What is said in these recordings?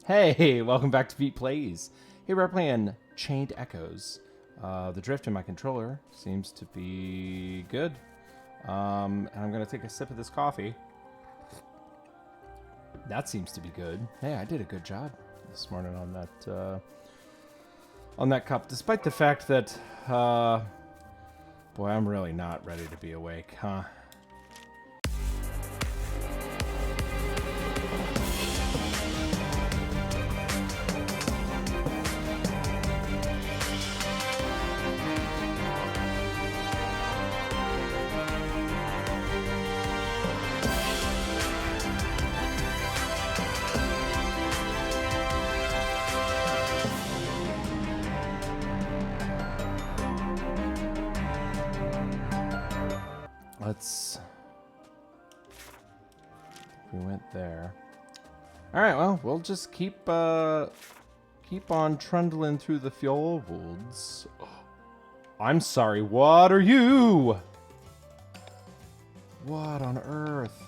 Hey, welcome back to PETEPLAYS. Here we're playing Chained Echoes. The drift in my controller seems to be good. And I'm going to take a sip of this coffee. That seems to be good. Hey, I did a good job this morning on that cup, despite the fact that, boy, I'm really not ready to be awake, huh? We went there. All right, well, we'll just keep on trundling through the fjords. I'm sorry, what are you? What on earth?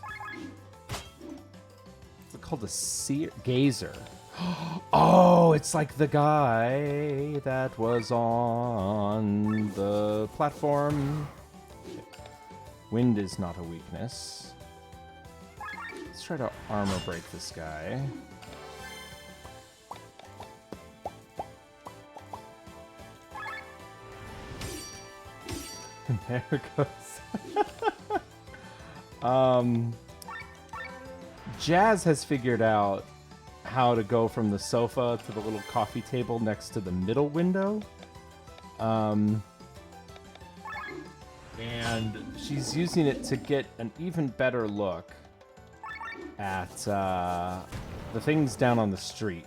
Is it called a gazer? Oh, it's like the guy that was on the platform. Wind is not a weakness. Let's try to armor break this guy. And there it goes. Jazz has figured out how to go from the sofa to the little coffee table next to the middle window. And she's using it to get an even better look at the things down on the street.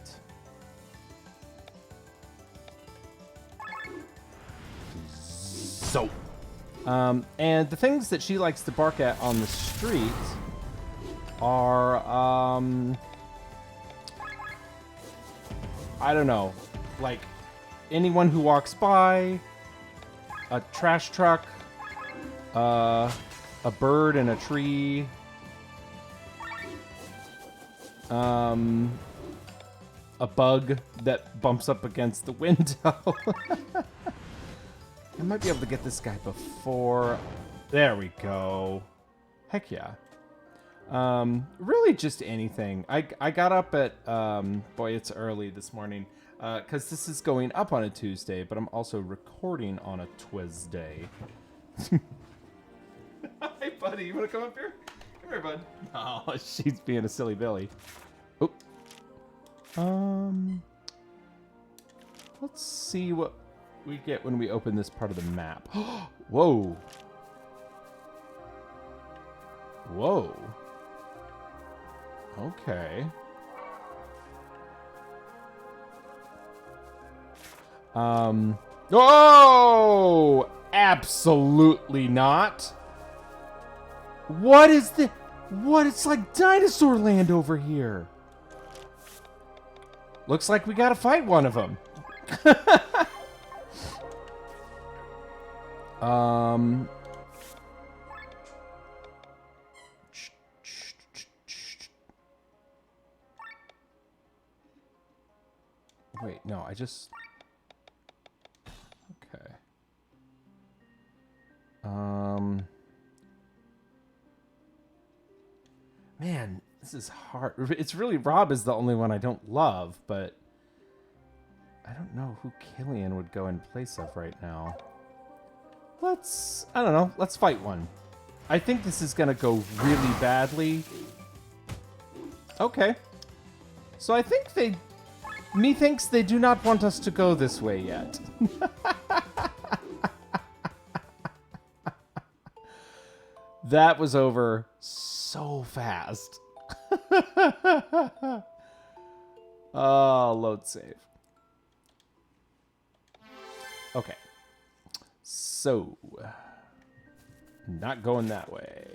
So, and the things that she likes to bark at on the street are, I don't know, like anyone who walks by, a trash truck, a bird in a tree, a bug that bumps up against the window. I might be able to get this guy before... There we go. Heck yeah. Really just anything. I got up at... boy, it's early this morning. Because this is going up on a Tuesday, but I'm also recording on a Tuesday. Hi, buddy. You want to come up here? Come here, bud. Oh, she's being a silly Billy. Oh. Let's see what we get when we open this part of the map. Whoa. Whoa. Okay. Oh! Absolutely not. What is the... What? It's like dinosaur land over here. Looks like we gotta fight one of them. Wait, no, I just... Okay. Man, this is hard. It's really Rob is the only one I don't love, but I don't know who Killian would go in place of right now. I don't know, let's fight one. I think this is gonna go really badly. Okay. So I think methinks they do not want us to go this way yet. That was over so fast. Oh, load save. Okay. So, not going that way.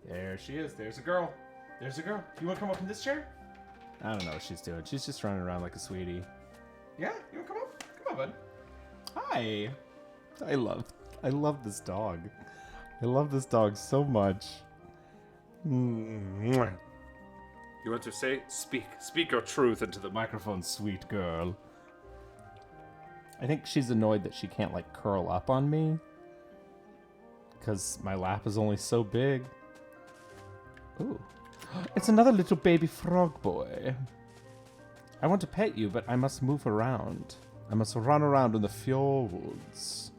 There she is. There's a girl. There's a girl. You want to come up in this chair? I don't know what she's doing. She's just running around like a sweetie. Yeah? You want to come up? Come on, bud. Hi. I love this dog. I love this dog so much. You want to say? Speak your truth into the microphone. Sweet girl. I think she's annoyed that she can't, like, curl up on me. Because my lap is only so big. Ooh. It's another little baby frog boy. I want to pet you, but I must move around. I must run around in the fjords.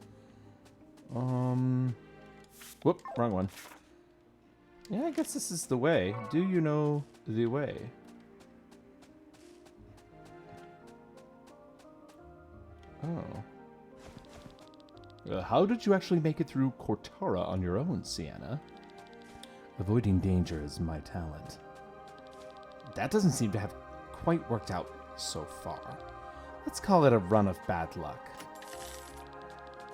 Whoop, wrong one. Yeah, I guess this is the way. Do you know the way? Oh. How did you actually make it through Cortara on your own, Sienna? Avoiding danger is my talent. That doesn't seem to have quite worked out so far. Let's call it a run of bad luck.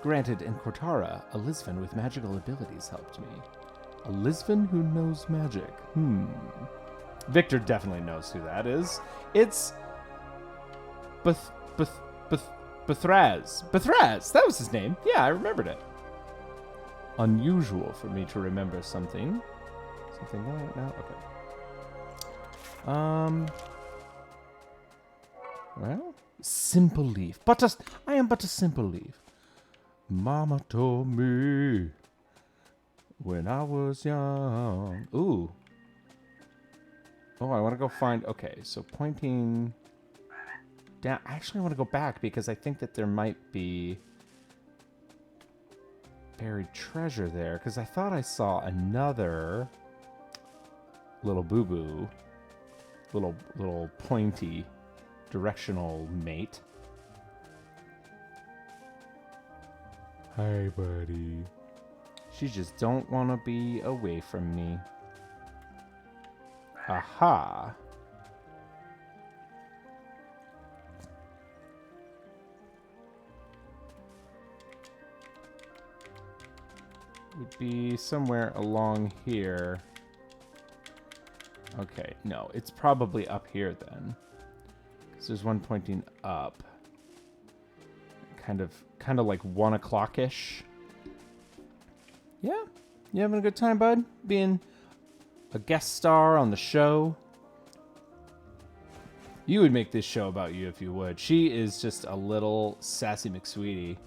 Granted, in Cortara, a Lisvan with magical abilities helped me. A Lisvan who knows magic. Victor definitely knows who that is. It's Bethraz. Bethraz! That was his name. Yeah, I remembered it. Unusual for me to remember something. Something like that? Okay. Well, simple leaf. I am but a simple leaf. Mama told me when I was young. Ooh. Oh, I want to go find... Okay, so pointing down... I actually want to go back because I think that there might be buried treasure there. Because I thought I saw another little boo-boo. Little pointy directional mate. Hi, buddy. She just don't want to be away from me. Aha. Would be somewhere along here. Okay, no, it's probably up here then. Because there's one pointing up. Kind of like 1 o'clock-ish. Yeah, you having a good time, bud? Being a guest star on the show. You would make this show about you if you would. She is just a little sassy McSweetie.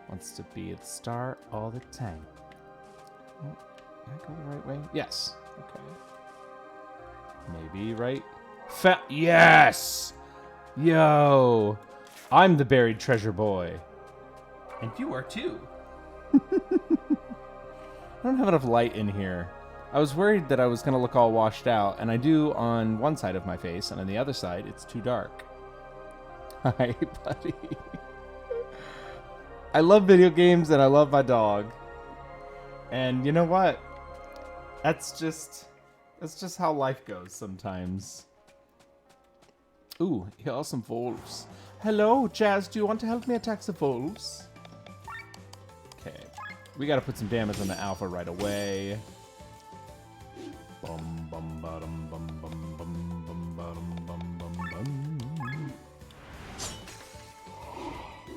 Wants to be a star all the time. Oh, did I go the right way? Yes. Okay. Maybe right. Yes! Yo! I'm the buried treasure boy. And you are too. I don't have enough light in here. I was worried that I was going to look all washed out, and I do on one side of my face, and on the other side, it's too dark. Hi, buddy. I love video games, and I love my dog. And you know what? That's just how life goes sometimes. Ooh, here are some wolves. Hello, Jazz, do you want to help me attack the wolves? Okay. We gotta put some damage on the alpha right away. Bum bum bum bum bum bum bum bum bum bum bum.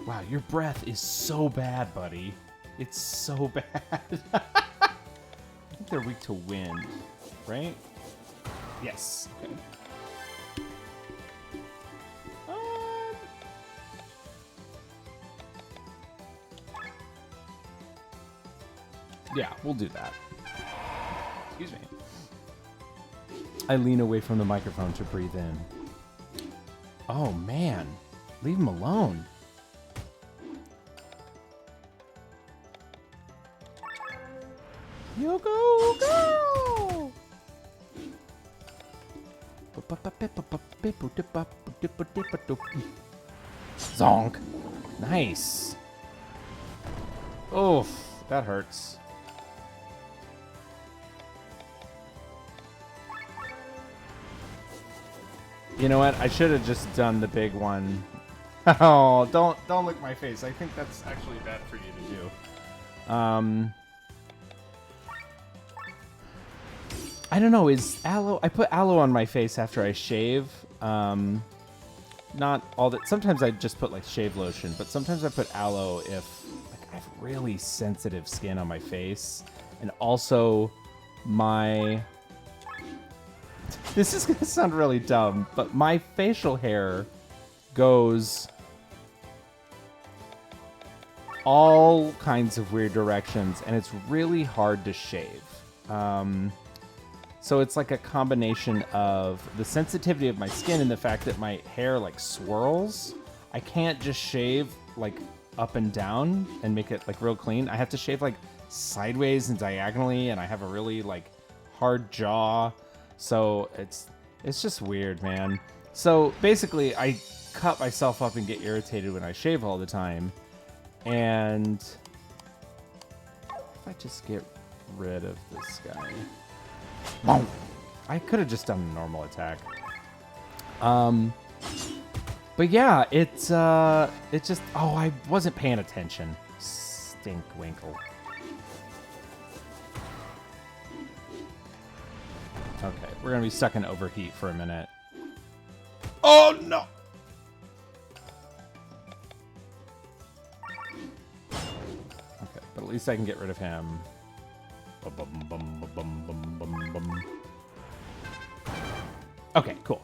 Wow, your breath is so bad, buddy. It's so bad. I think they're weak to wind, right? Yes. Okay. Yeah, we'll do that. Excuse me. I lean away from the microphone to breathe in. Oh, man. Leave him alone. You go, go! Zonk. Nice. Oof, that hurts. You know what? I should have just done the big one. Oh, don't lick my face. I think that's actually bad for you to do. I don't know. Is aloe? I put aloe on my face after I shave. Not all that. Sometimes I just put like shave lotion, but sometimes I put aloe if like I have really sensitive skin on my face. And also my... This is going to sound really dumb, but my facial hair goes all kinds of weird directions, and it's really hard to shave. So it's like a combination of the sensitivity of my skin and the fact that my hair like swirls. I can't just shave like up and down and make it like real clean. I have to shave like sideways and diagonally, and I have a really like hard jaw. So it's just weird, man. So basically I cut myself up and get irritated when I shave all the time. And if I just get rid of this guy. I could have just done a normal attack. But yeah, it just, I wasn't paying attention. Stink winkle. Okay, we're gonna be stuck in overheat for a minute. Oh no! Okay, but at least I can get rid of him. Okay, cool.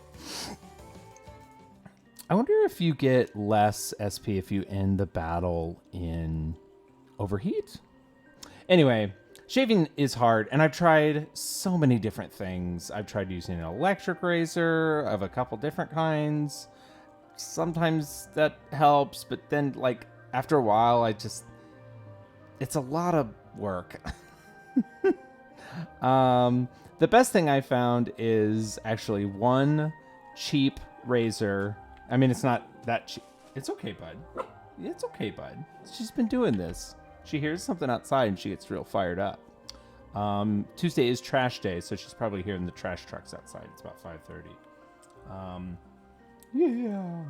I wonder if you get less SP if you end the battle in overheat? Anyway, shaving is hard, and I've tried so many different things. I've tried using an electric razor of a couple different kinds. Sometimes that helps, but then, like, after a while, it's a lot of work. The best thing I found is actually one cheap razor. I mean, it's not that cheap. It's okay, bud. It's okay, bud. She's been doing this. She hears something outside and she gets real fired up. Tuesday is trash day, so she's probably hearing the trash trucks outside. It's about 5:30. Yeah.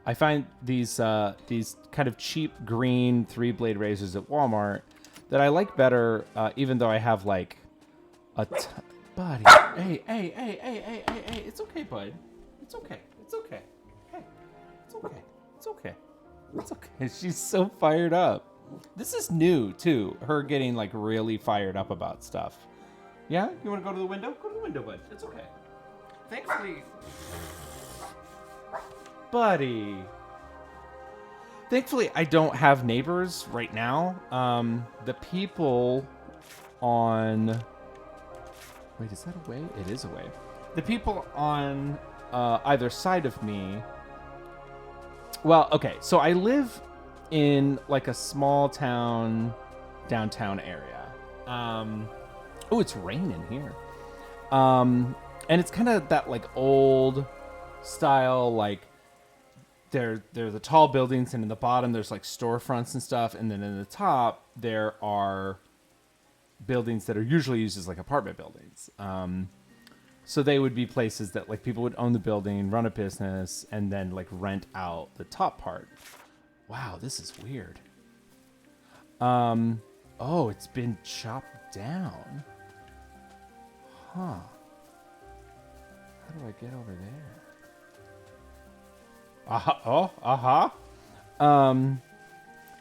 I find these kind of cheap green 3-blade razors at Walmart that I like better, even though I have like a buddy. Hey, it's okay, bud. It's okay. Hey, it's okay. She's so fired up. This is new too. Her getting like really fired up about stuff. Yeah, you want to go to the window? Go to the window, bud. It's okay. Thankfully, buddy. Thankfully, I don't have neighbors right now. The people on... Wait, is that a way? It is a way. The people on either side of me... Well, okay, so I live in like a small town, downtown area. Oh, it's raining here. And it's kind of that like old style, like they're the tall buildings, and in the bottom there's like storefronts and stuff, and then in the top there are buildings that are usually used as like apartment buildings. So they would be places that like people would own the building, run a business, and then like rent out the top part. Wow, this is weird. Oh, it's been chopped down. Huh. How do I get over there?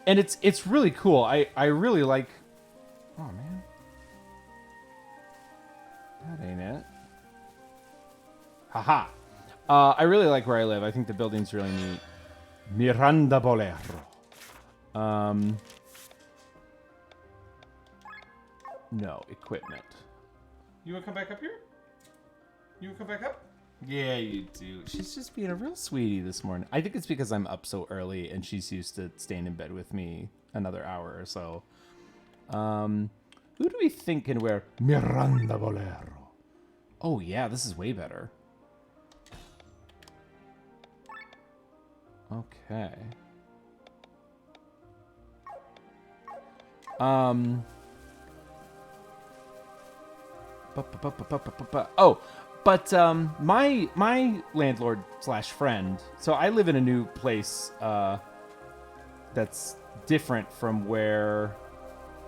And it's really cool. I really like... Oh, man. That ain't it. Haha. I really like where I live. I think the building's really neat. Miranda Bolero. No, equipment. You want to come back up here? You want to come back up? Yeah, you do. She's just being a real sweetie this morning. I think it's because I'm up so early and she's used to staying in bed with me another hour or so. Who do we think can wear Miranda Bolero? Oh, yeah, this is way better. Okay. Oh, but my landlord slash friend. So I live in a new place that's different from where.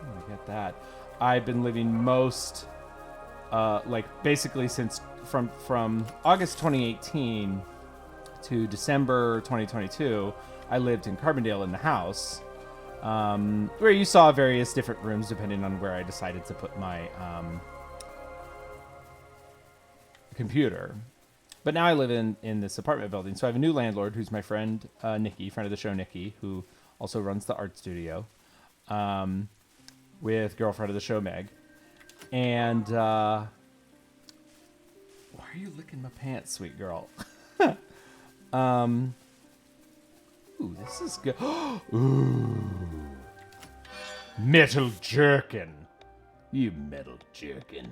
Oh, I get that. I've been living most, like basically since from August 2018 to December 2022. I lived in Carbondale in the house. where you saw various different rooms depending on where I decided to put my computer. But now I live in this apartment building, so I have a new landlord who's my friend Nikki, friend of the show Nikki, who also runs the art studio, with girlfriend of the show Meg. And why are you licking my pants, sweet girl? Ooh, this is good. Ooh, metal jerkin. You metal jerkin.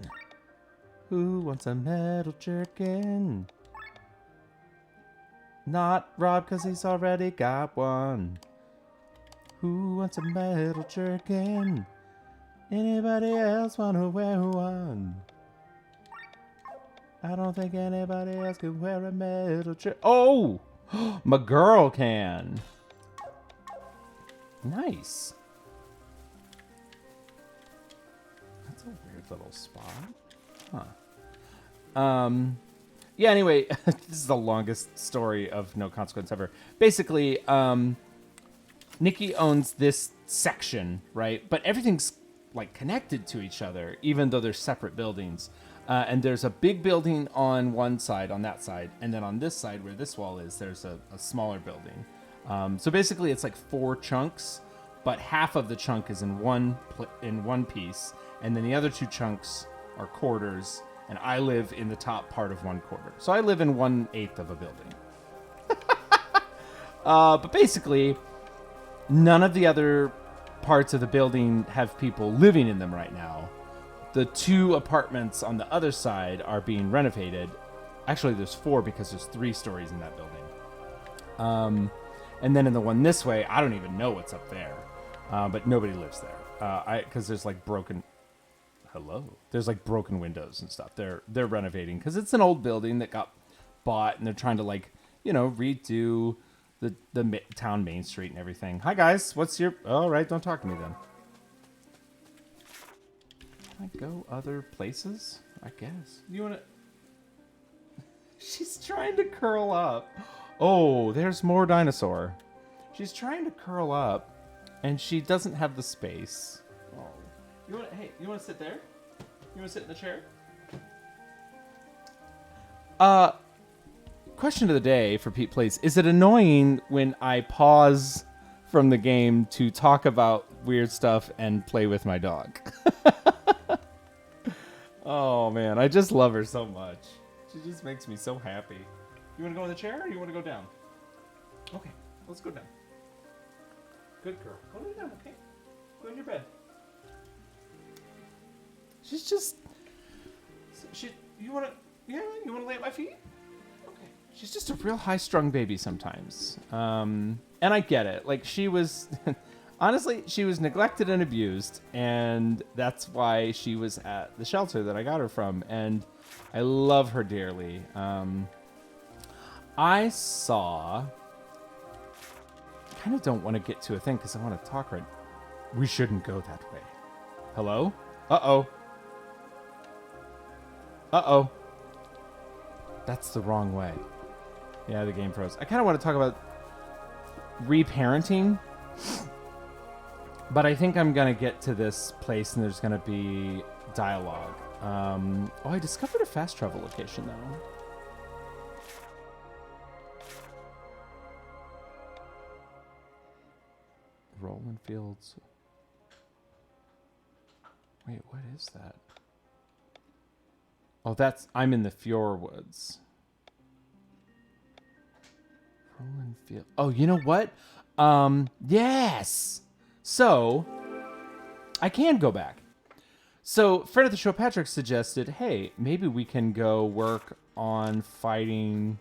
Who wants a metal jerkin? Not Rob, because he's already got one. Who wants a metal jerkin? Anybody else want to wear one? I don't think anybody else can wear a metal jerkin. Oh! My girl can. Nice. That's a weird little spot. Huh. Yeah, anyway, this is the longest story of No Consequence ever. Basically, Nikki owns this section, right? But everything's like connected to each other, even though they're separate buildings. And there's a big building on one side, on that side, and then on this side where this wall is, there's a smaller building. So basically, it's like 4 chunks, but half of the chunk is in one piece, and then the other 2 chunks are quarters. And I live in the top part of 1 quarter, so I live in 1/8 of a building. But basically, none of the other parts of the building have people living in them right now. The 2 apartments on the other side are being renovated. Actually, there's 4 because there's 3 stories in that building. And then in the one this way, I don't even know what's up there. But nobody lives there. Because there's like broken... Hello. There's like broken windows and stuff. They're renovating because it's an old building that got bought, and they're trying to redo the town main street and everything. Hi guys, what's your... All right, don't talk to me then. Can I go other places? I guess. You want to... She's trying to curl up. Oh, there's more dinosaur. She's trying to curl up, and she doesn't have the space. Oh. You want to sit there? You want to sit in the chair? Question of the day for Pete Plays. Is it annoying when I pause from the game to talk about weird stuff and play with my dog? Oh, man. I just love her so much. She just makes me so happy. You want to go in the chair or you want to go down? Okay. Let's go down. Good girl. Go lay down, okay? Go in your bed. She's just... You want to lay at my feet? Okay. She's just a real high-strung baby sometimes. And I get it. Like, she was... Honestly, she was neglected and abused, and that's why she was at the shelter that I got her from, and I love her dearly. I saw... I kind of don't want to get to a thing because I want to talk right... We shouldn't go that way. Hello? Uh-oh. Uh-oh. That's the wrong way. Yeah, the game froze. I kind of want to talk about reparenting, but I think I'm going to get to this place and there's going to be dialogue. Oh, I discovered a fast travel location, though. Rolling Fields. Wait, what is that? Oh, I'm in the Fjordwoods. Rolling Field. Oh, you know what? Yes. So, I can go back. So, friend of the show, Patrick, suggested, hey, maybe we can go work on fighting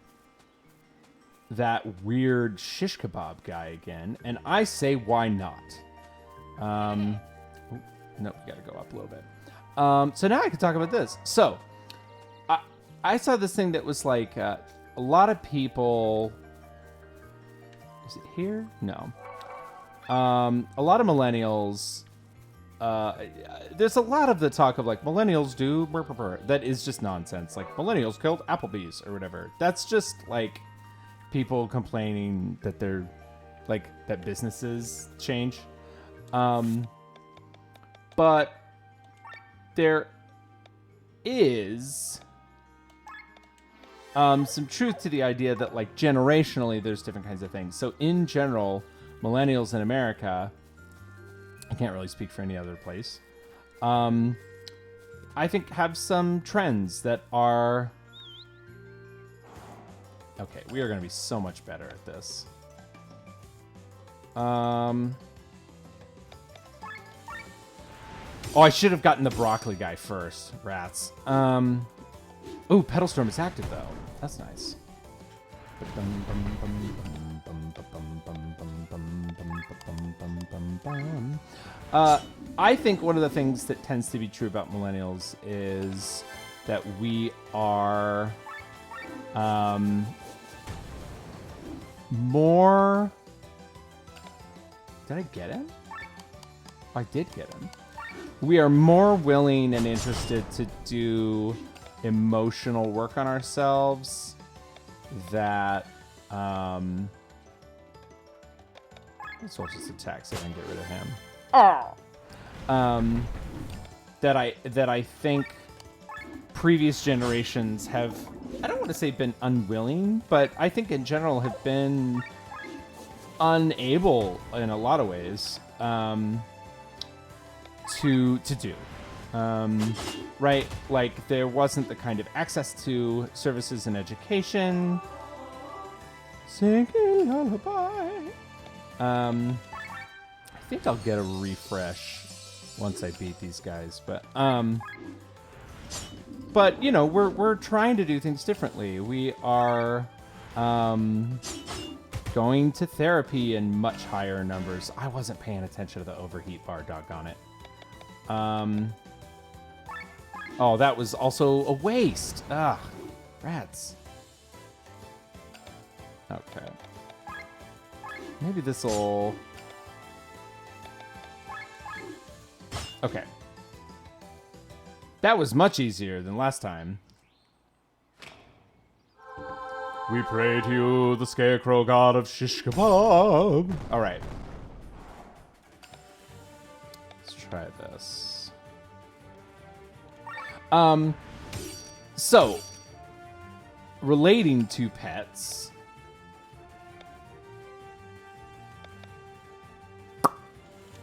that weird shish kebab guy again. And I say, why not? Nope, we gotta go up a little bit. So now I can talk about this. So, I saw this thing that was like a lot of people... Is it here? No. A lot of millennials... there's a lot of the talk of like, millennials do... Burr, burr, burr. That is just nonsense. Like, millennials killed Applebee's or whatever. That's just like people complaining that they're... Like, that businesses change. But there is some truth to the idea that, like, generationally, there's different kinds of things. So in general, millennials in America, I can't really speak for any other place, I think have some trends that are... Okay, we are going to be so much better at this. Oh, I should have gotten the broccoli guy first. Rats. Ooh, Petal Storm is active, though. That's nice. I think one of the things that tends to be true about millennials is that we are more... Did I get him? I did get him. We are more willing and interested to do emotional work on ourselves that this will just attack so I can get rid of him. That I think previous generations have, I don't want to say been unwilling, but I think in general have been unable in a lot of ways to do. Right? Like, there wasn't the kind of access to services and education. Singing lullaby. I think I'll get a refresh once I beat these guys, but you know, we're trying to do things differently. We are going to therapy in much higher numbers. I wasn't paying attention to the overheat bar, doggone it. Oh, that was also a waste. Ugh, rats. Okay. Maybe this'll... Okay. That was much easier than last time. We pray to you, the scarecrow god of shish kebab. All right. Let's try this. So, relating to pets,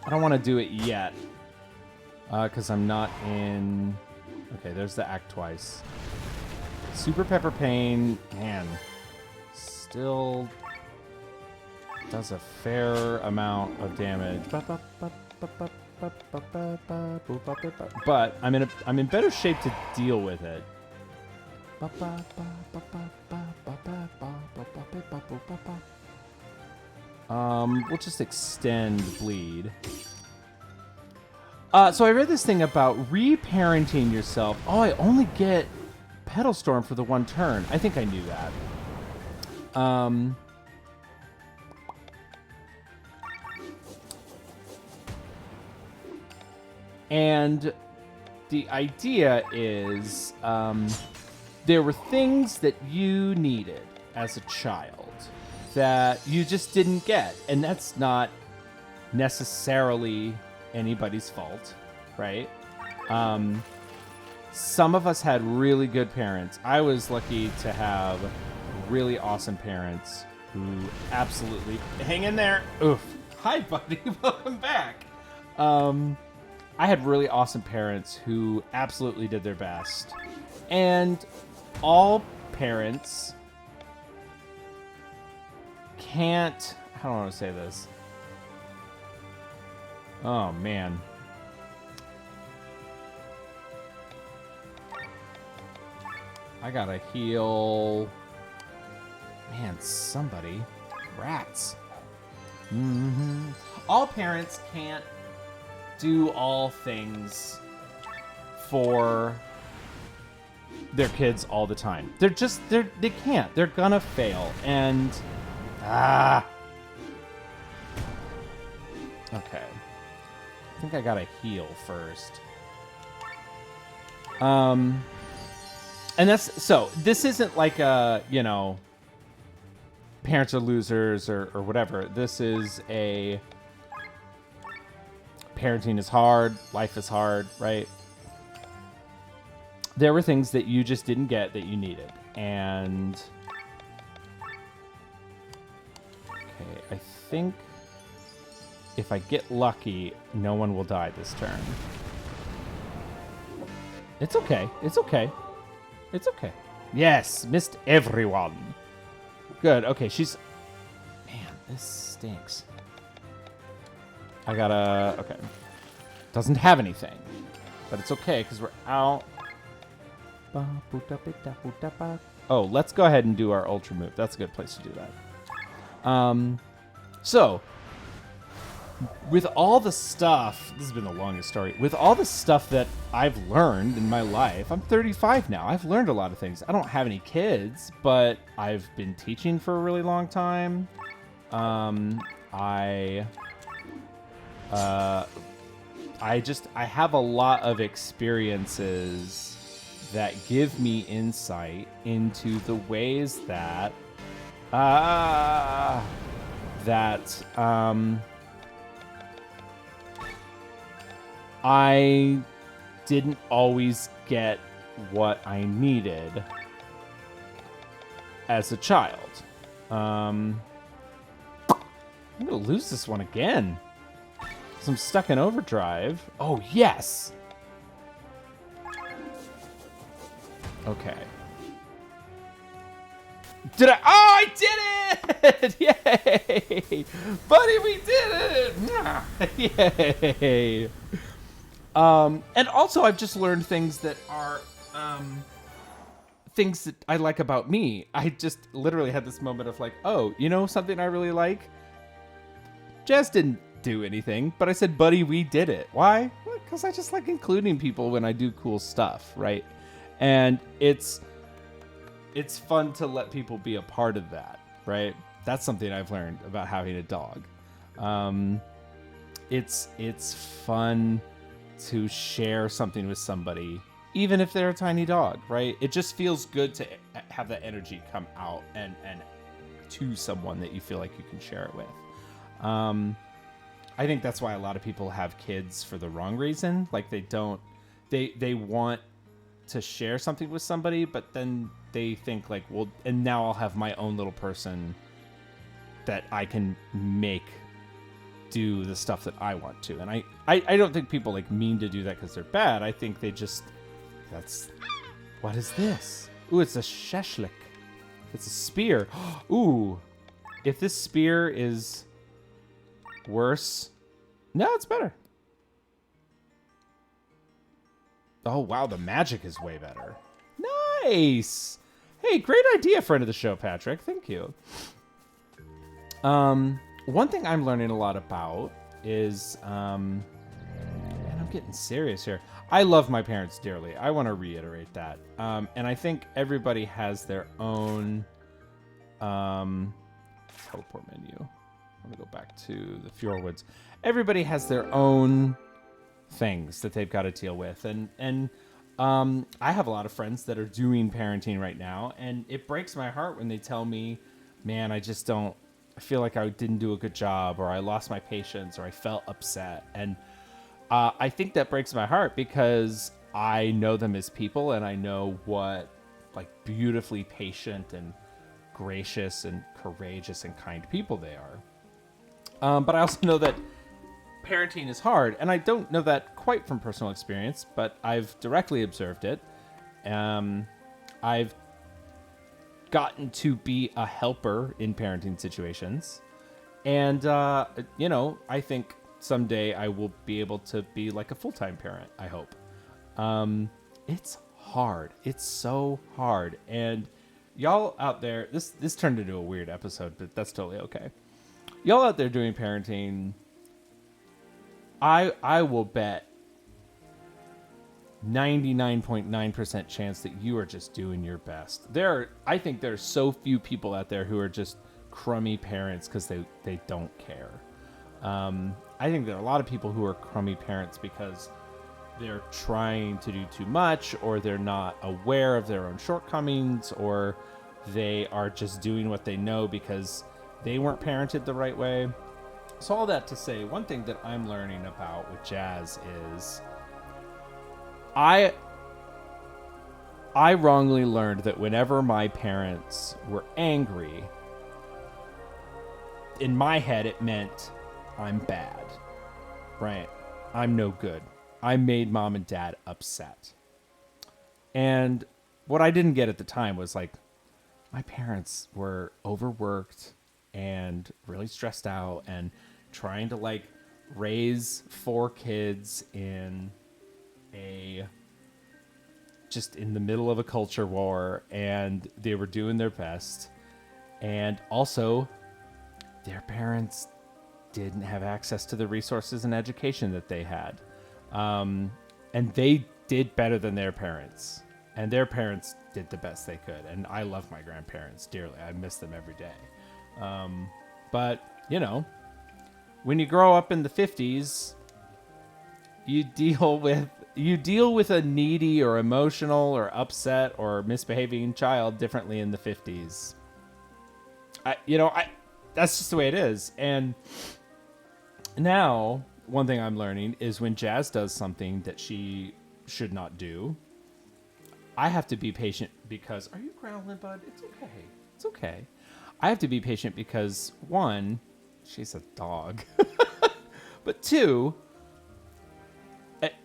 I don't want to do it yet, because I'm not in... Okay, there's the act twice. Super Pepper Pain, man, still does a fair amount of damage. But I'm in better shape to deal with it. We'll just extend bleed. So I read this thing about reparenting yourself. Oh, I only get Petal Storm for the one turn. I think I knew that. And the idea is there were things that you needed as a child that you just didn't get. And that's not necessarily anybody's fault, right? Some of us had really good parents. I was lucky to have really awesome parents who absolutely... Hang in there. Oof. Hi, buddy. Welcome back. I had really awesome parents who absolutely did their best. And all parents can't... How do I want to say this? Oh, man. I gotta heal... Man, somebody. Rats. Mm-hmm. All parents can't do all things for their kids all the time. They can't. They're gonna fail. And... Okay. I think I gotta heal first. And that's... So, this isn't like a, you know... Parents are losers or whatever. This is a... parenting is hard, life is hard, right? There were things that you just didn't get that you needed. And okay, I think if I get lucky, no one will die this turn. It's okay. It's okay. It's okay. Yes, missed everyone. Good. Okay, she's... Man, this stinks. I gotta... Okay. Doesn't have anything. But it's okay, because we're out. Oh, let's go ahead and do our ultra move. That's a good place to do that. So, with all the stuff... This has been the longest story. With all the stuff that I've learned in my life... I'm 35 now. I've learned a lot of things. I don't have any kids, but I've been teaching for a really long time. I have a lot of experiences that give me insight into the ways that I didn't always get what I needed as a child. I'm gonna lose this one again. So I'm stuck in overdrive. Oh, yes! Okay. Did I? Oh, I did it! Yay! Buddy, we did it! Yay! And also, I've just learned things that are, things that I like about me. I just literally had this moment of like, oh, you know something I really like? Jazz didn't do anything, but I said, buddy, we did it. Why? Because I just like including people when I do cool stuff, right? And it's fun to let people be a part of that, right? That's something I've learned about having a dog. It's fun to share something with somebody, even if they're a tiny dog, right? It just feels good to have that energy come out and to someone that you feel like you can share it with. I think that's why a lot of people have kids for the wrong reason. Like they want to share something with somebody, but then they think like, well, and now I'll have my own little person that I can make do the stuff that I want to. And I don't think people like mean to do that because they're bad. I think they just, what is this? Ooh, it's a sheshlik. It's a spear. Ooh, if this spear is worse, no, it's better. Oh, wow, the magic is way better. Nice. Hey, great idea, friend of the show, Patrick. Thank you. One thing I'm learning a lot about is, and I'm getting serious here. I love my parents dearly. I want to reiterate that. And I think everybody has their own teleport menu. Let me go back to the Fjordwoods. Everybody has their own things that they've got to deal with. And I have a lot of friends that are doing parenting right now, and it breaks my heart when they tell me, man, I feel like I didn't do a good job, or I lost my patience, or I felt upset. And I think that breaks my heart because I know them as people, and I know what like beautifully patient and gracious and courageous and kind people they are. But I also know that parenting is hard, and I don't know that quite from personal experience, but I've directly observed it. I've gotten to be a helper in parenting situations, and I think someday I will be able to be like a full-time parent, I hope. It's hard. It's so hard. And y'all out there, this turned into a weird episode, but that's totally okay. Y'all out there doing parenting, I will bet 99.9% chance that you are just doing your best. I think there are so few people out there who are just crummy parents because they don't care. I think there are a lot of people who are crummy parents because they're trying to do too much, or they're not aware of their own shortcomings, or they are just doing what they know because they weren't parented the right way. So all that to say, one thing that I'm learning about with Jazz is I wrongly learned that whenever my parents were angry, in my head it meant I'm bad, right? I'm no good. I made mom and dad upset. And what I didn't get at the time was like, my parents were overworked and really stressed out and trying to like raise 4 kids in just in the middle of a culture war, and they were doing their best. And also their parents didn't have access to the resources and education that they had. And they did better than their parents. And their parents did the best they could. And I love my grandparents dearly. I miss them every day. But, you know, when you grow up in the 50s, you deal with a needy or emotional or upset or misbehaving child differently in the 50s. That's just the way it is. And now, one thing I'm learning is when Jazz does something that she should not do, I have to be patient because... Are you growling, bud? It's okay. It's okay. I have to be patient because, one, she's a dog. But two,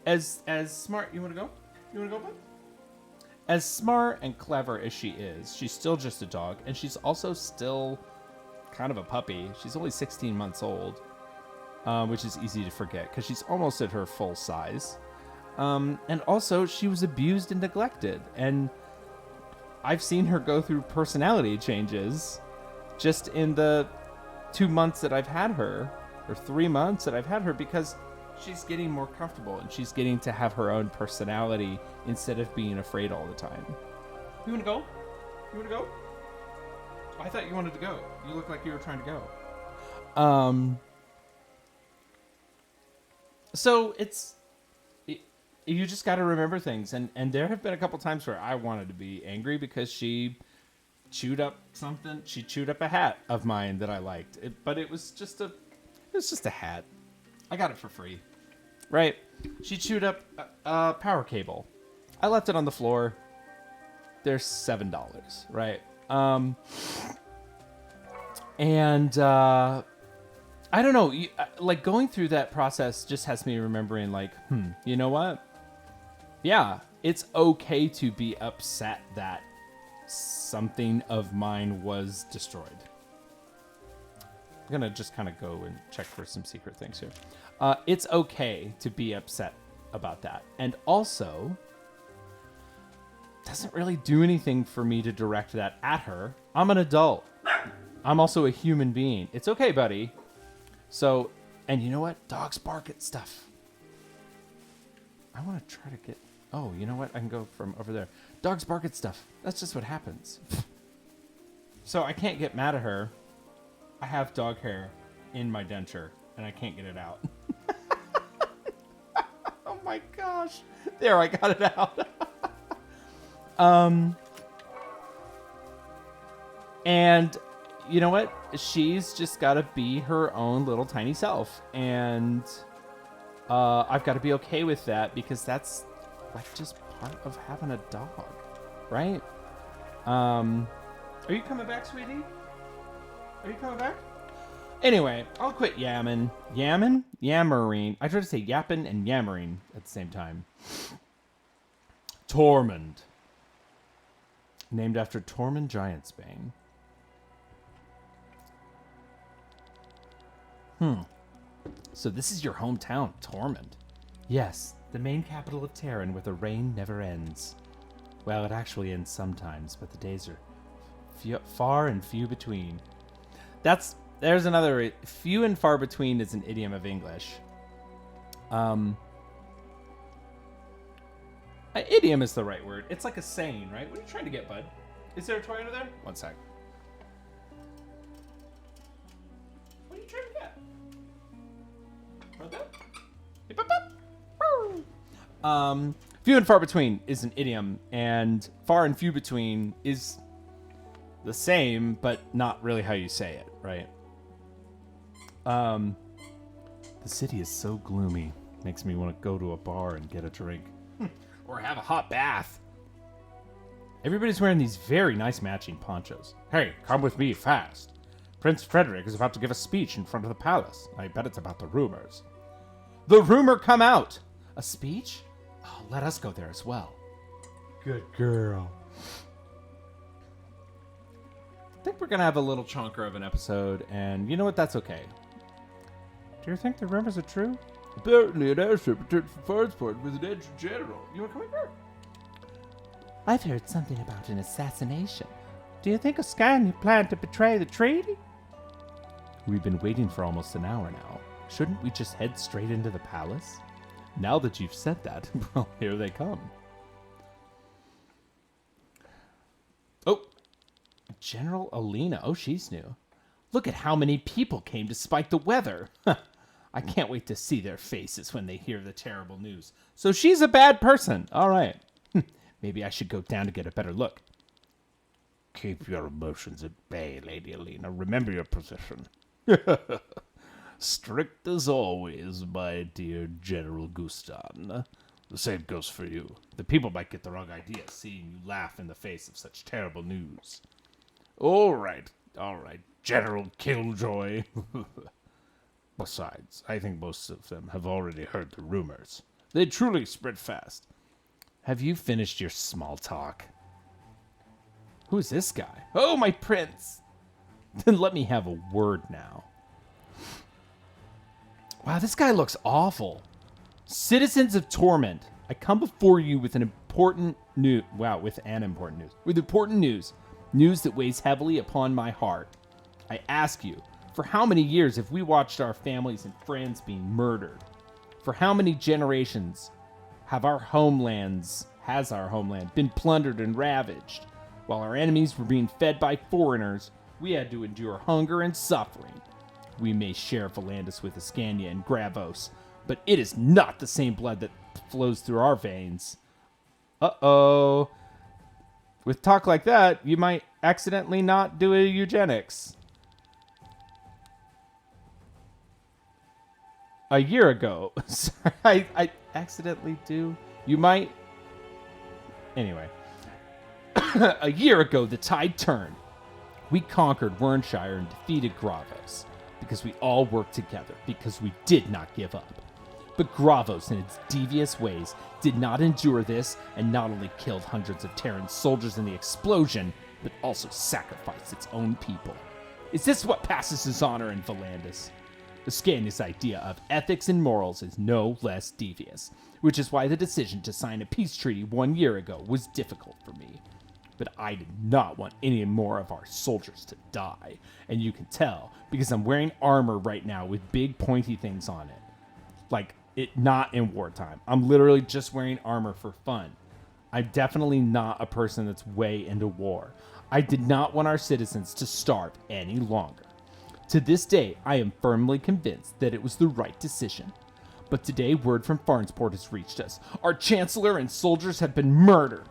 as smart... You want to go? You want to go, bud? As smart and clever as she is, she's still just a dog. And she's also still kind of a puppy. She's only 16 months old, which is easy to forget because she's almost at her full size. And also, she was abused and neglected. And I've seen her go through personality changes just in the 2 months that I've had her, or 3 months that I've had her, because she's getting more comfortable and she's getting to have her own personality instead of being afraid all the time. You want to go? You want to go? I thought you wanted to go. You look like you were trying to go. So it's... You just got to remember things. And there have been a couple times where I wanted to be angry because she chewed up something. She chewed up a hat of mine that I liked. But it was just a hat. I got it for free. Right? She chewed up a power cable. I left it on the floor. There's $7, right? I don't know. Like, going through that process just has me remembering, like, you know what? Yeah, it's okay to be upset that something of mine was destroyed. I'm going to just kind of go and check for some secret things here. It's okay to be upset about that. And also, doesn't really do anything for me to direct that at her. I'm an adult. I'm also a human being. It's okay, buddy. So, and you know what? Dogs bark at stuff. I want to try to get... Oh, you know what? I can go from over there. Dogs bark at stuff. That's just what happens. So I can't get mad at her. I have dog hair in my denture, and I can't get it out. Oh my gosh. There, I got it out. And you know what? She's just got to be her own little tiny self. And I've got to be okay with that because that's like just part of having a dog, right? Are you coming back, sweetie? Are you coming back? Anyway, I'll quit yamming. Yammering. I tried to say yapping and yammering at the same time. Tormund. Named after Tormund Giantsbane. So this is your hometown, Tormund. Yes, the main capital of Terran where the rain never ends. Well, it actually ends sometimes, but the days are far and few between. There's another... Few and far between is an idiom of English. Idiom is the right word. It's like a saying, right? What are you trying to get, bud? Is there a toy under there? One sec. What are you trying to get? Few and far between is an idiom, and far and few between is the same, but not really how you say it, right? The city is so gloomy. Makes me want to go to a bar and get a drink. Or have a hot bath. Everybody's wearing these very nice matching ponchos. Hey, come with me fast. Prince Frederick is about to give a speech in front of the palace. I bet it's about the rumors. The rumor come out! A speech? Oh, let us go there as well. Good girl. I think we're going to have a little chonker of an episode, and you know what? That's okay. Do you think the rumors are true? Apparently, an airship returned from Farnsport with an engine general. You want to come here? I've heard something about an assassination. Do you think Ascania planned to betray the treaty? We've been waiting for almost an hour now. Shouldn't we just head straight into the palace? Now that you've said that, well, here they come. Oh, General Alina. Oh, she's new. Look at how many people came to spike the weather. I can't wait to see their faces when they hear the terrible news. So she's a bad person. All right. Maybe I should go down to get a better look. Keep your emotions at bay, Lady Alina. Remember your position. Strict as always, my dear General Gustan. The same goes for you. The people might get the wrong idea seeing you laugh in the face of such terrible news. All right, General Killjoy. Besides, I think most of them have already heard the rumors. They truly spread fast. Have you finished your small talk? Who's this guy? Oh, my prince! Then let me have a word now. Wow, this guy looks awful. Citizens of Torment, I come before you with an important news. Wow, with important news. With important news. News that weighs heavily upon my heart. I ask you, for how many years have we watched our families and friends being murdered? For how many generations has our homeland been plundered and ravaged? While our enemies were being fed by foreigners, we had to endure hunger and suffering. We may share Volandis with Ascania and Gravos, but it is not the same blood that flows through our veins. Uh-oh. With talk like that, you might accidentally not do a eugenics. A year ago. Sorry, I accidentally do. You might. Anyway. A year ago, the tide turned. We conquered Wernshire and defeated Gravos. Because we all worked together. Because we did not give up. But Gravos, in its devious ways, did not endure this and not only killed hundreds of Terran soldiers in the explosion, but also sacrificed its own people. Is this what passes as honor in Volandis? Ascania's idea of ethics and morals is no less devious, which is why the decision to sign a peace treaty 1 year ago was difficult for me. But I did not want any more of our soldiers to die, and you can tell because I'm wearing armor right now with big pointy things on it. Like, it not in wartime. I'm literally just wearing armor for fun. I'm definitely not a person that's way into war. I did not want our citizens to starve any longer. To this day, I am firmly convinced that it was the right decision. But today, word from Farnsport has reached us. Our chancellor and soldiers have been murdered.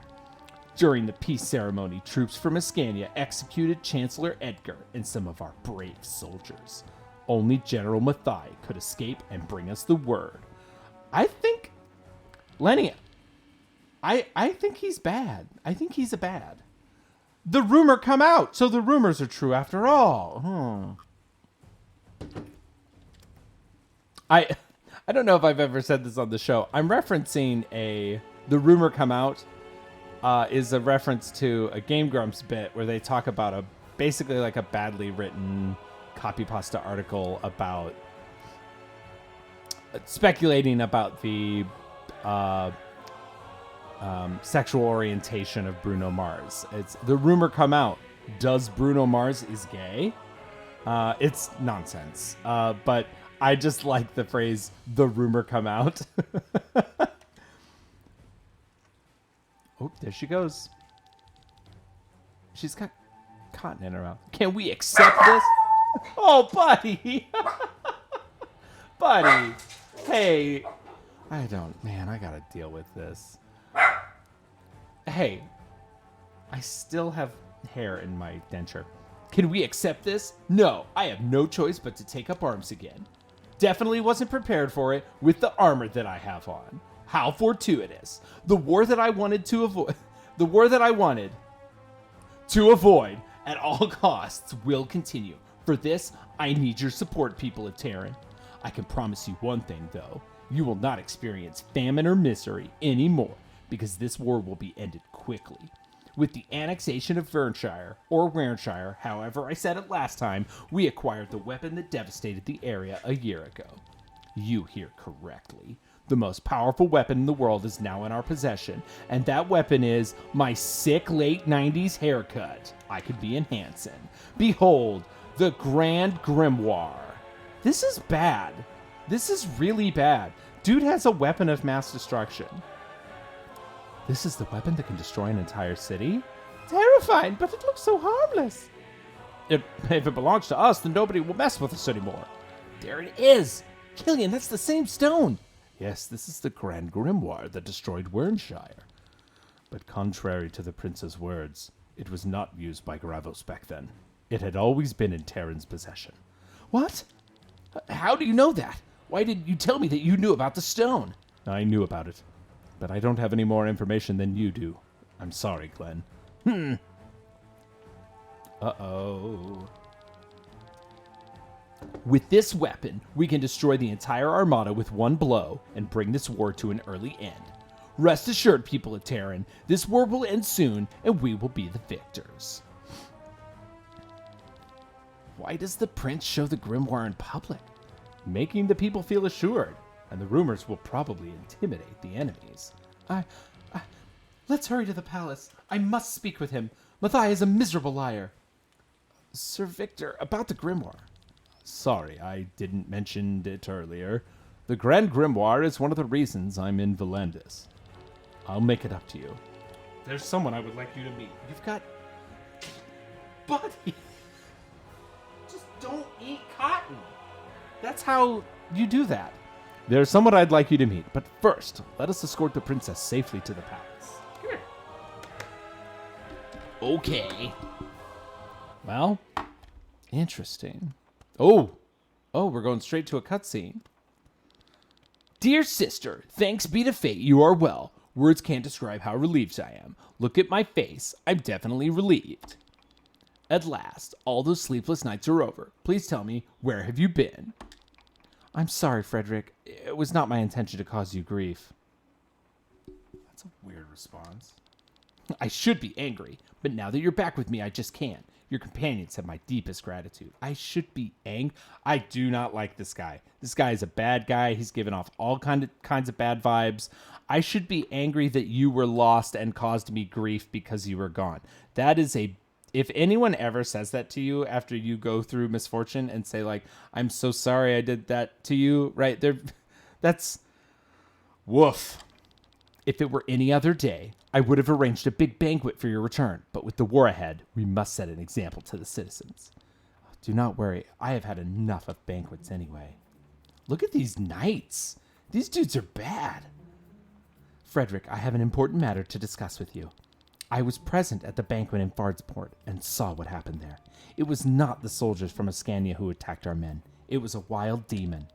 During the peace ceremony, troops from Ascania executed Chancellor Edgar and some of our brave soldiers. Only General Mathai could escape and bring us the word. I think, Lenny, I think he's bad. I think he's a bad. The rumor come out, so the rumors are true after all. I don't know if I've ever said this on the show. I'm referencing the rumor come out is a reference to a Game Grumps bit where they talk about basically like a badly written copy pasta article about speculating about the sexual orientation of Bruno Mars. It's the rumor come out. Does Bruno Mars is gay? It's nonsense. But I just like the phrase, the rumor come out. Oh, there she goes. She's got cotton in her mouth. Can we accept this? Oh, buddy. Buddy. Hey. I gotta deal with this. Hey. I still have hair in my denture. Can we accept this? No, I have no choice but to take up arms again. Definitely wasn't prepared for it with the armor that I have on. How fortuitous. The war that I wanted to avoid... The war that I wanted to avoid at all costs will continue. For this, I need your support, people of Terran. I can promise you one thing, though. You will not experience famine or misery anymore, because this war will be ended quickly. With the annexation of Vernshire, or Wernshire, however I said it last time, we acquired the weapon that devastated the area a year ago. You hear correctly. The most powerful weapon in the world is now in our possession, and that weapon is my sick late 90s haircut. I could be in Hanson. Behold, the Grand Grimoire. This is bad. This is really bad. Dude has a weapon of mass destruction. This is the weapon that can destroy an entire city? Terrifying, but it looks so harmless. If it belongs to us, then nobody will mess with us anymore. There it is. Killian, that's the same stone. Yes, this is the Grand Grimoire that destroyed Wernshire. But contrary to the prince's words, it was not used by Gravos back then. It had always been in Terran's possession. What? How do you know that? Why didn't you tell me that you knew about the stone? I knew about it, but I don't have any more information than you do. I'm sorry, Glenn. Uh-oh. With this weapon, we can destroy the entire armada with one blow and bring this war to an early end. Rest assured, people of Terran, this war will end soon and we will be the victors. Why does the prince show the grimoire in public? Making the people feel assured, and the rumors will probably intimidate the enemies. Let's hurry to the palace. I must speak with him. Mathai is a miserable liar. Sir Victor, about the grimoire. Sorry, I didn't mention it earlier. The Grand Grimoire is one of the reasons I'm in Valandis. I'll make it up to you. There's someone I would like you to meet. You've got... Buddy! Just don't eat cotton. That's how you do that. There's someone I'd like you to meet, but first, let us escort the princess safely to the palace. Come here. Okay. Well, interesting. Oh, we're going straight to a cutscene. Dear sister, thanks be to fate you are well. Words can't describe how relieved I am. Look at my face. I'm definitely relieved. At last, all those sleepless nights are over. Please tell me, where have you been? I'm sorry, Frederick. It was not my intention to cause you grief. That's a weird response. I should be angry, but now that you're back with me, I just can't. Your companions have my deepest gratitude. I should be angry. I do not like this guy. This guy is a bad guy. He's given off all kinds of bad vibes. I should be angry that you were lost and caused me grief because you were gone. That is a... If anyone ever says that to you after you go through misfortune and say, like, I'm so sorry I did that to you, right? That's... Woof. If it were any other day, I would have arranged a big banquet for your return, but with the war ahead, we must set an example to the citizens. Do not worry, I have had enough of banquets anyway. Look at these knights. These dudes are bad. Frederick, I have an important matter to discuss with you. I was present at the banquet in Fardsport and saw what happened there. It was not the soldiers from Ascania who attacked our men. It was a wild demon.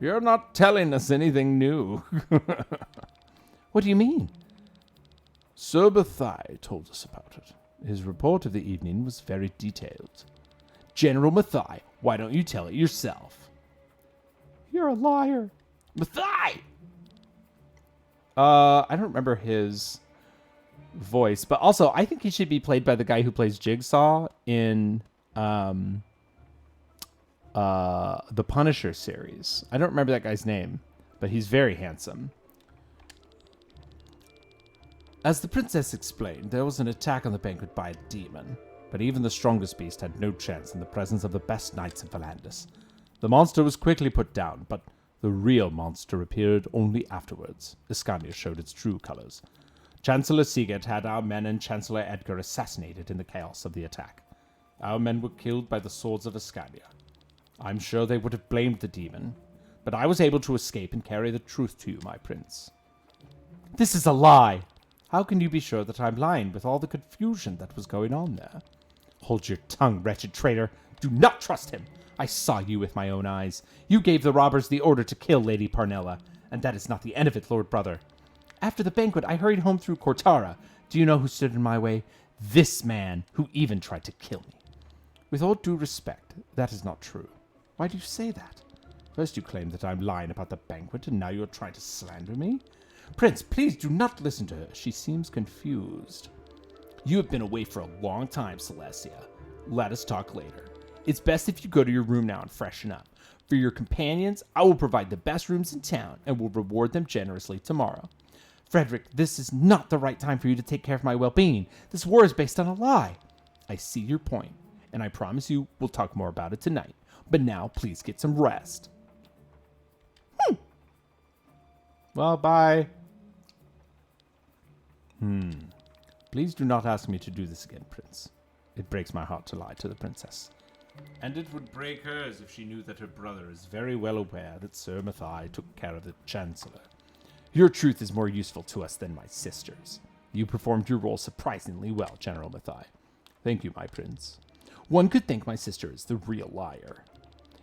You're not telling us anything new. What do you mean? Sir Mathai told us about it. His report of the evening was very detailed. General Mathai, why don't you tell it yourself? You're a liar. Mathai! I don't remember his voice, but also I think he should be played by the guy who plays Jigsaw in the Punisher series. I don't remember that guy's name, but he's very handsome. As the princess explained, there was an attack on the banquet by a demon, but even the strongest beast had no chance in the presence of the best knights of Valandis. The monster was quickly put down, but the real monster appeared only afterwards. Ascania showed its true colors. Chancellor Sigurd had our men and Chancellor Edgar assassinated in the chaos of the attack. Our men were killed by the swords of Ascania. I'm sure they would have blamed the demon, but I was able to escape and carry the truth to you, my prince. This is a lie! How can you be sure that I'm lying with all the confusion that was going on there? Hold your tongue, wretched traitor. Do not trust him. I saw you with my own eyes. You gave the robbers the order to kill Lady Parnella, and that is not the end of it, Lord Brother. After the banquet, I hurried home through Cortara. Do you know who stood in my way? This man, who even tried to kill me. With all due respect, that is not true. Why do you say that? First you claim that I'm lying about the banquet, and now you're trying to slander me? Prince, please do not listen to her. She seems confused. You have been away for a long time, Celestia. Let us talk later. It's best if you go to your room now and freshen up. For your companions, I will provide the best rooms in town and will reward them generously tomorrow. Frederick, this is not the right time for you to take care of my well-being. This war is based on a lie. I see your point, and I promise you we'll talk more about it tonight. But now, please get some rest. Well, bye. Please do not ask me to do this again, Prince. It breaks my heart to lie to the princess. And it would break hers if she knew that her brother is very well aware that Sir Mathai took care of the Chancellor. Your truth is more useful to us than my sister's. You performed your role surprisingly well, General Mathai. Thank you, my prince. One could think my sister is the real liar,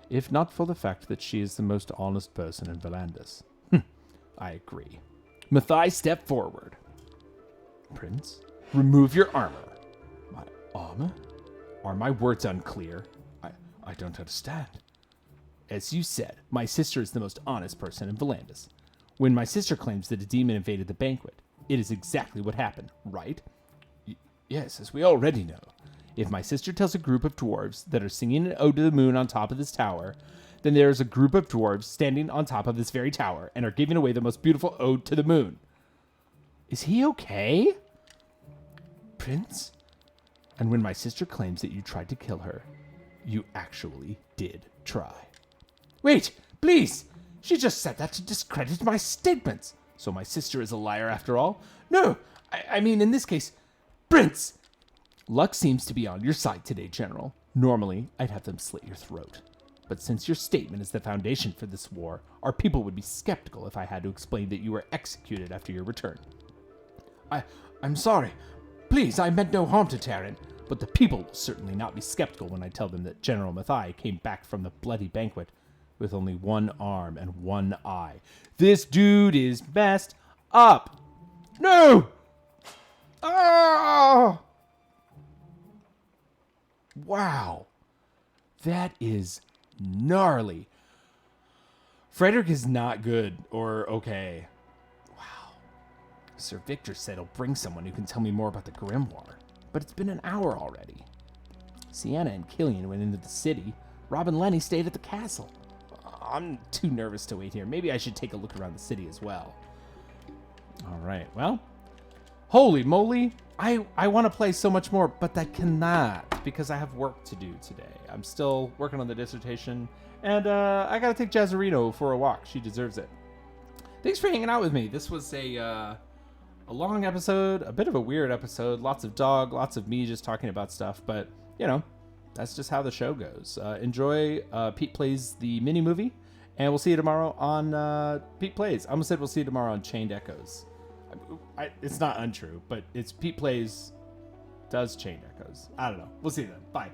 if not for the fact that she is the most honest person in Valandis. I agree. Mathai, step forward. Prince, remove your armor. My armor? Are my words unclear? I don't understand. As you said, my sister is the most honest person in Valandis. When my sister claims that a demon invaded the banquet, it is exactly what happened, right? Yes, as we already know. If my sister tells a group of dwarves that are singing an ode to the moon on top of this tower, then there is a group of dwarves standing on top of this very tower and are giving away the most beautiful ode to the moon. Is he okay? Prince? And when my sister claims that you tried to kill her, you actually did try. Wait, please! She just said that to discredit my statements. So my sister is a liar after all? No, I mean in this case, Prince! Luck seems to be on your side today, General. Normally, I'd have them slit your throat. But since your statement is the foundation for this war, our people would be skeptical if I had to explain that you were executed after your return. I'm sorry. Please, I meant no harm to Terran. But the people will certainly not be skeptical when I tell them that General Mathai came back from the bloody banquet with only one arm and one eye. This dude is messed up. No! Oh! Wow. That is gnarly. Frederick is not good or okay. Wow. Sir Victor said he'll bring someone who can tell me more about the Grimoire. But it's been an hour already. Sienna and Killian went into the city. Rob and Lenny stayed at the castle. I'm too nervous to wait here. Maybe I should take a look around the city as well. All right, well. Holy moly. I want to play so much more, but I cannot because I have work to do today. I'm still working on the dissertation, and I got to take Jazzerino for a walk. She deserves it. Thanks for hanging out with me. This was a long episode, a bit of a weird episode. Lots of dog, lots of me just talking about stuff, but, you know, that's just how the show goes. Enjoy Pete Plays the mini movie, and we'll see you tomorrow on Pete Plays. I almost said we'll see you tomorrow on Chained Echoes. It's not untrue, but it's Pete Plays does Chained Echoes. I don't know. We'll see you then. Bye.